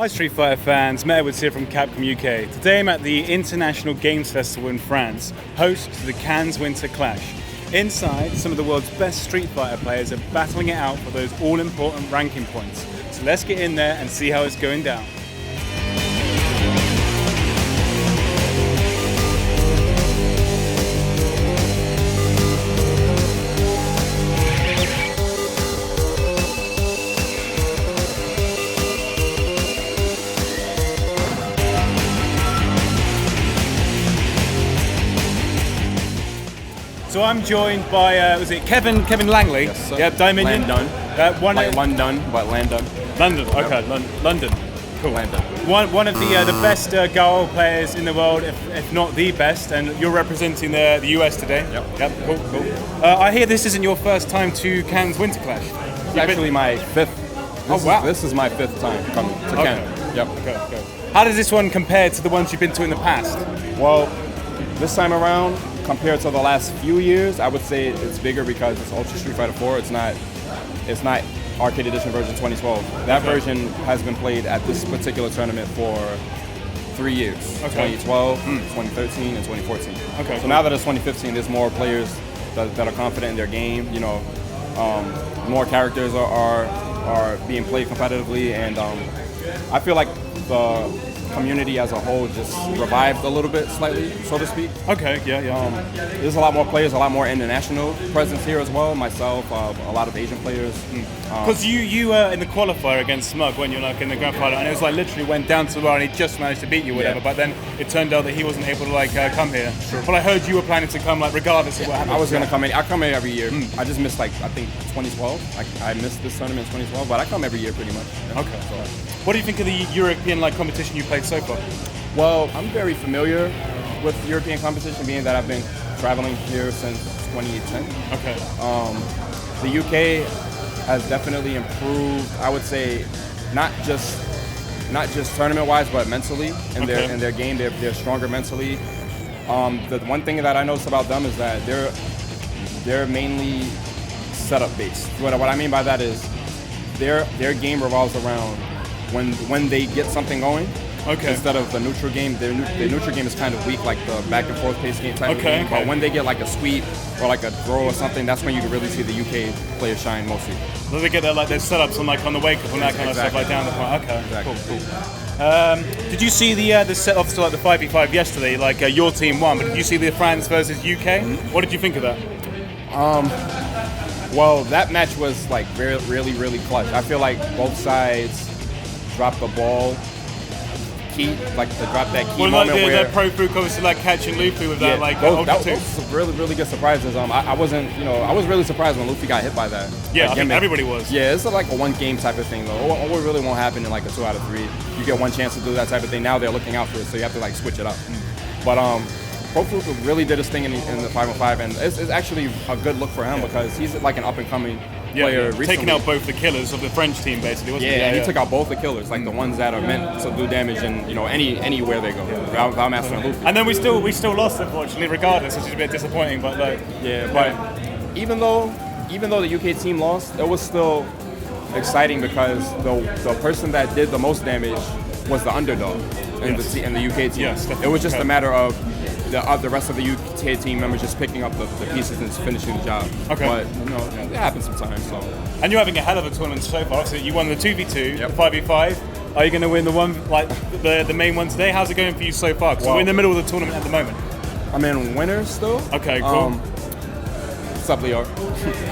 Hi Street Fighter fans, Matt Edwards here from Capcom UK. Today I'm at the International Games Festival in France, host to the Cannes Winter Clash. Inside, some of the world's best Street Fighter players are battling it out for those all-important ranking points. So let's get in there and see how it's going down. So I'm joined by, was it Kevin Langley? Yes, sir. Yep, Dieminion. London, but London. London, okay, Yep. London. Cool. London. One of the best Gao players in the world, if not the best, and you're representing the US today. Yep. Cool. I hear this isn't your first time to Cannes Winter Clash. It's actually my fifth. This is my fifth time coming to Cannes. Yep. Okay. How does this one compare to the ones you've been to in the past? Well, this time around, compared to the last few years, I would say it's bigger because it's Ultra Street Fighter 4. It's not Arcade Edition version 2012. That version has been played at this particular tournament for 3 years. 2012, 2013, and 2014. Okay. So now that it's 2015, there's more players that are confident in their game. You know, more characters are being played competitively, and I feel like the community as a whole just revived a little bit, slightly, so to speak. Okay, yeah. There's a lot more players, a lot more international presence here as well. Myself, a lot of Asian players. Because you were in the qualifier against Smug when you were like in the grand final, and it was like literally went down to the wire and he just managed to beat you, whatever. Yeah. But then it turned out that he wasn't able to come here. Sure. But I heard you were planning to come regardless of what happened. I was gonna come in. I come in every year. I just missed I think 2012. I missed this tournament in 2012, but I come every year pretty much. Okay. So, what do you think of the European competition you played so far? Well, I'm very familiar with European competition, being that I've been traveling here since 2010. Okay. The UK has definitely improved. I would say, not just tournament-wise, but mentally in their game. They're stronger mentally. The one thing that I noticed about them is that they're mainly setup based. What I mean by that is their game revolves around when they get something going. Okay. Instead of the neutral game, their neutral game is kind of weak, like the back and forth pace game type of game. Okay. But when they get like a sweep or like a throw or something, that's when you can really see the UK players shine mostly. So they get their setups on the wake up and that kind of stuff down the front. Okay. Exactly. Cool. Did you see the set off to the 5v5 yesterday? Your team won, but did you see the France versus UK? What did you think of that? Well, that match was really, really clutch. I feel like both sides dropped the ball key, to drop that key moment where the Pro Fluke obviously catching Luffy with that that was really, really good surprises. I was really surprised when Luffy got hit by that. Yeah, I think everybody was. Yeah, it's like a one game type of thing though. It really won't happen in a 2 out of 3. You get one chance to do that type of thing. Now they're looking out for it, so you have to switch it up. But Pro Fluke really did his thing in the 5-on-5, and it's actually a good look for him because he's an up and coming player recently. Taking out both the killers of the French team, basically, wasn't he? Yeah, he took out both the killers, the ones that are meant to do damage in anywhere they go. Valmaster and Luffy. And then we still lost, unfortunately, regardless, which is a bit disappointing. But but even though the UK team lost, it was still exciting because the person that did the most damage was the underdog in the UK team. Yes, it was just a matter of the rest of the UK team members just picking up the pieces and finishing the job. Okay. But it happens sometimes. So. And you're having a hell of a tournament so far. So you won the 2v2, Yep. the 5v5. Are you going to win the one the main one today? How's it going for you so far? Because we're in the middle of the tournament at the moment. I'm in winners still. Okay, cool. What's up, Leo?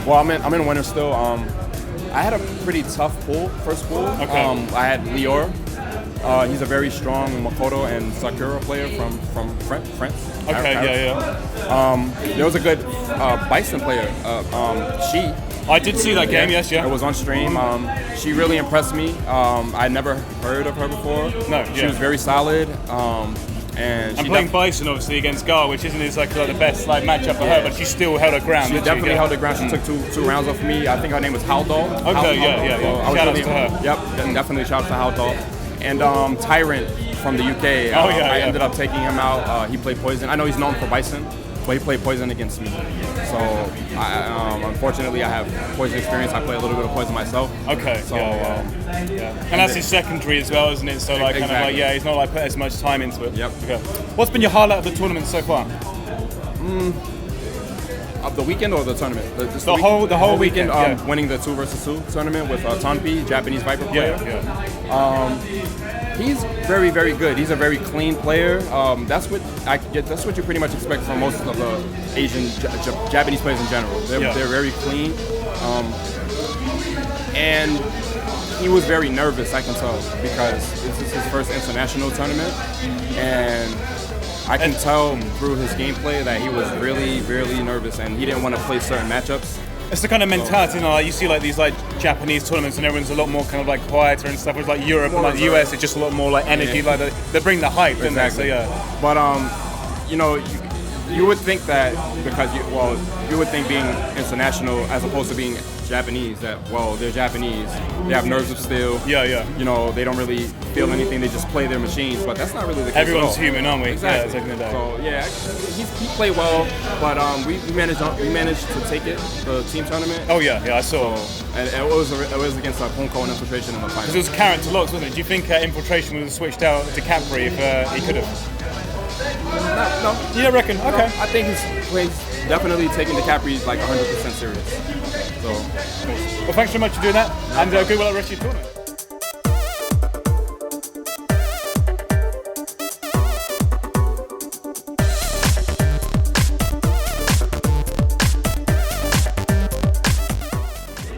Well, I'm in winners still. I had a pretty tough first pool. Okay. I had Lior. He's a very strong Makoto and Sakura player from France. Okay, yeah. There was a good Bison player, I did see that game, yes, yeah. It was on stream. She really impressed me. I'd never heard of her before. No, She was very solid. And playing Bison, obviously, against Gar, which isn't the best matchup for her, but she still held her ground. She definitely held her ground. She took two rounds off me. I think her name was Haldol. Okay, yeah. Shout out to her. Yep, definitely shout out to Haldol. And Tyrant from the UK. I ended up taking him out. He played Poison. I know he's known for Bison, but he played Poison against me. So, unfortunately, I have poison experience. I play a little bit of poison myself. Okay. So, and that's his secondary as well, isn't it? So, like, kind of like, he's not like put as much time into it. Yep. Okay. What's been your highlight of the tournament so far? Of the weekend or the tournament? The whole weekend. Winning the 2 vs 2 tournament with Chun-Li, Japanese Viper player. He's very, very good. He's a very clean player. That's what you pretty much expect from most of the Asian Japanese players in general. They're very clean, and he was very nervous. I can tell because this is his first international tournament, and I can tell through his gameplay that he was really, really nervous, and he didn't want to play certain matchups. It's the kind of mentality, you know, like you see like these like Japanese tournaments and everyone's a lot more kind of like quieter and stuff. Whereas like Europe and like the US, it's just a lot more like energy. Like they bring the hype, don't they? So, But you know, you would think that because you would think being international as opposed to being Japanese that they're Japanese, they have nerves of steel. You know, they don't really feel anything. They just play their machines. But that's not really the case. Everyone's human, aren't we? Exactly. So he played well, but we managed to take it, the team tournament. Oh yeah, I saw. So, and it was against Honko and Infiltration in the final. Because it was character locks, wasn't it? Do you think Infiltration would have switched out to Capri if he could have? No. You don't reckon? Okay. No, I think he's definitely taking the Capri like 100% serious. So, well, thanks so much for doing that, and good luck at the rest of your tournament.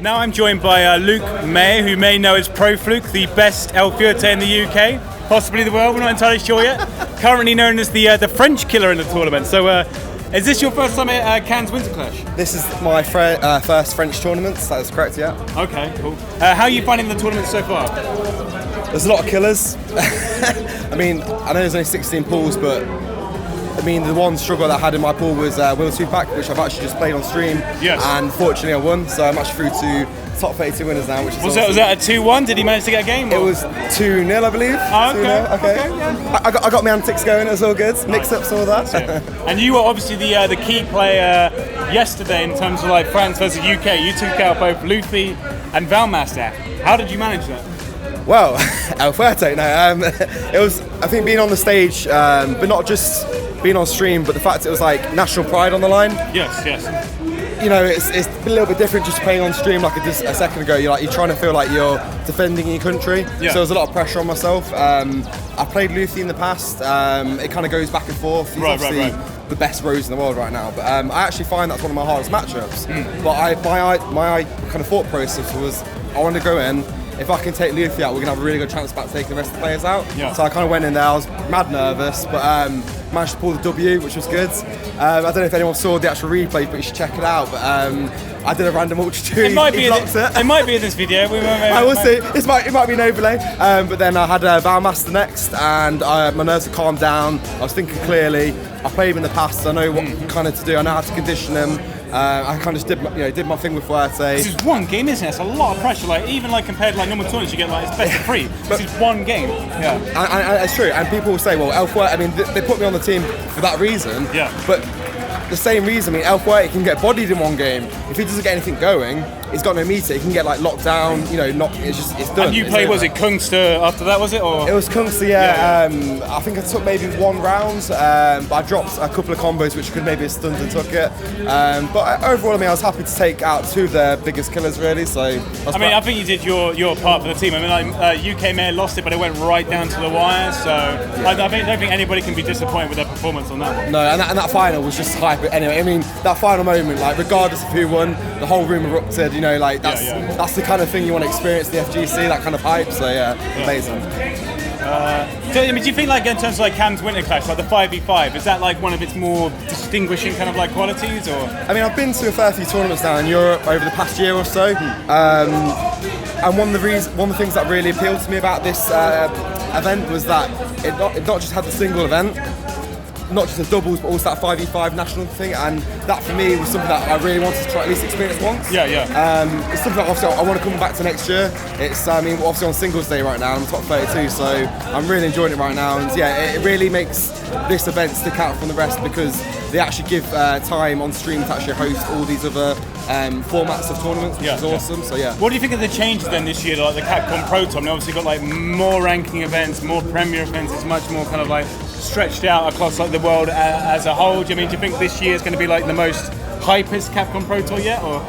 Now I'm joined by Luke May, who may know as Pro Fluke, the best El Fuerte in the UK, possibly the world, we're not entirely sure yet. Currently known as the French killer in the tournament. So is this your first time at Cannes Winter Clash? This is my first French tournament, that is correct, yeah. Okay, cool. How are you finding the tournament so far? There's a lot of killers. I mean, I know there's only 16 pools, but I mean, the one struggle that I had in my pool was Will 2-pack, which I've actually just played on stream. Yes. And fortunately I won, so I'm actually through to top 32 winners now, which is awesome. Was that a 2-1? Did he manage to get a game? It was 2-0, I believe. Oh, okay. 2-0, okay. Yeah. I got my antics going, it was all good. Mix-ups, all that. And you were obviously the key player yesterday in terms of like France versus UK. You took out both Luffy and Valmaster. How did you manage that? Well, El Fuerte, no. It was, I think, being on the stage, but not just being on stream, but the fact it was like national pride on the line. Yes. You know, it's a little bit different just playing on stream like a second ago. You're trying to feel like you're defending your country. Yeah. So there's a lot of pressure on myself. I played Luffy in the past. It kind of goes back and forth. He's obviously the best Rose in the world right now. But I actually find that's one of my hardest matchups. But my kind of thought process was I want to go in. If I can take Luffy out, we're going to have a really good chance about taking the rest of the players out. Yeah. So I kind of went in there, I was mad nervous, but managed to pull the W, which was good. I don't know if anyone saw the actual replay, but you should check it out. But I did a random ultra 2, it might be in this video. I will see. It might be an overlay. But then I had Valmaster next, and my nerves had calmed down. I was thinking clearly. I played him in the past, so I know what kind of to do. I know how to condition him. I kind of just did my thing with Fuerte. This is one game, isn't it? It's a lot of pressure. Like even like compared to like normal tournaments, you get like it's best of 3. This is one game. Yeah, and it's true. And people will say, well, El Fuerte. I mean, they put me on the team for that reason. Yeah. But the same reason. I mean, El Fuerte can get bodied in one game. If he doesn't get anything going, he's got no meter. He can get like locked down. It's done. And you played, was it Kungster after that? Was it or? It was Kungster. Yeah. I think I took maybe 1 round, but I dropped a couple of combos which could maybe have stunned and took it. But overall, I mean, I was happy to take out 2 of the biggest killers really. So I think you did your part for the team. I mean, like UK may have lost it, but it went right down to the wire. So I don't think anybody can be disappointed with their performance on that one. No, and that final was just hype. Anyway, I mean, that final moment, like regardless of who won, the whole room erupted. You know, like that's the kind of thing you want to experience the FGC, that kind of hype. So amazing. So I mean, do you think like in terms of like Cannes Winter Clash, like the 5v5, is that like one of its more distinguishing kind of like qualities, or? I mean, I've been to a fair few tournaments now in Europe over the past year or so, and one of the things that really appealed to me about this event was that it not just had the single event. not just the doubles, but also that 5v5 national thing, and that for me was something that I really wanted to try at least experience once. It's something that obviously I want to come back to next year. It's, I mean, we're obviously on singles day right now, I'm top 32, so I'm really enjoying it right now, and yeah, it really makes this event stick out from the rest because they actually give time on stream to actually host all these other formats of tournaments, which is awesome. So yeah. What do you think of the changes then this year, like the Capcom Pro Tour? I mean, obviously got like more ranking events, more premier events. It's much more kind of like stretched out across like the world as a whole. Do you think this year is going to be like the most hypest Capcom Pro Tour yet, or?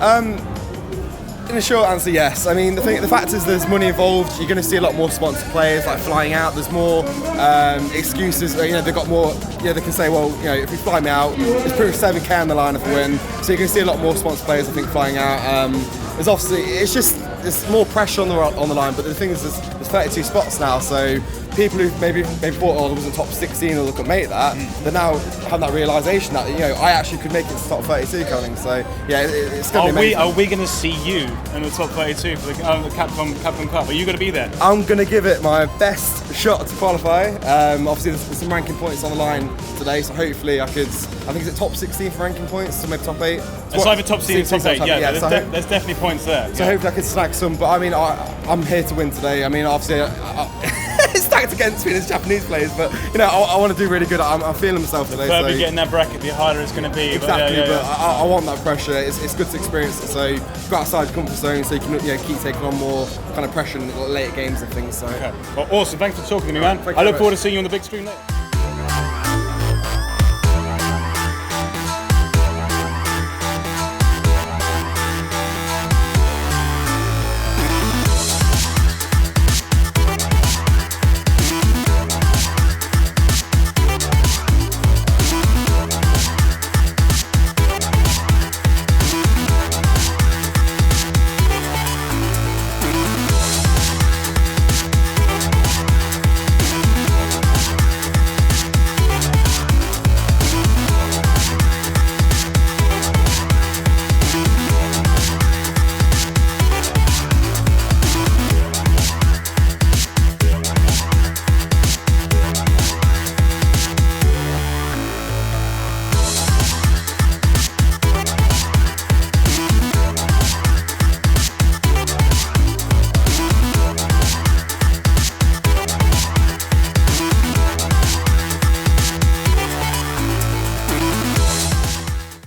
In a short answer, yes. I mean, the fact is there's money involved. You're going to see a lot more sponsored players like flying out. There's more excuses. You know, they've got more. You know, they can say, well, you know, if you fly me out, it's pretty much 7K on the line if I win. So you're going to see a lot more sponsored players, I think, flying out. There's obviously, it's just there's more pressure on the line. But the thing is, there's 32 spots now, so people who maybe thought, oh, I wasn't top 16 or they couldn't make that, they now have that realisation that, you know, I actually could make it to top 32 coming. So yeah, it's going to be amazing. Are we going to see you in the top 32 for the Capcom Cup? Are you going to be there? I'm going to give it my best shot to qualify. Obviously, there's some ranking points on the line today, so hopefully I think it's top 16 for ranking points, so maybe top 8. It's either top 16 or top 8, yeah. There's definitely points there. So hopefully I can snag some, but I mean, I'm here to win today. I mean, obviously, it's stacked against me as Japanese players, but you know, I want to do really good. I'm feeling myself today. The further getting that bracket, the harder it's going to be. Exactly, but I want that pressure. It's good to experience it. So go outside your comfort zone, so you can keep taking on more kind of pressure in later games and things. So. Okay. Well, awesome. Thanks for talking to me, man. I look forward to seeing you on the big screen later.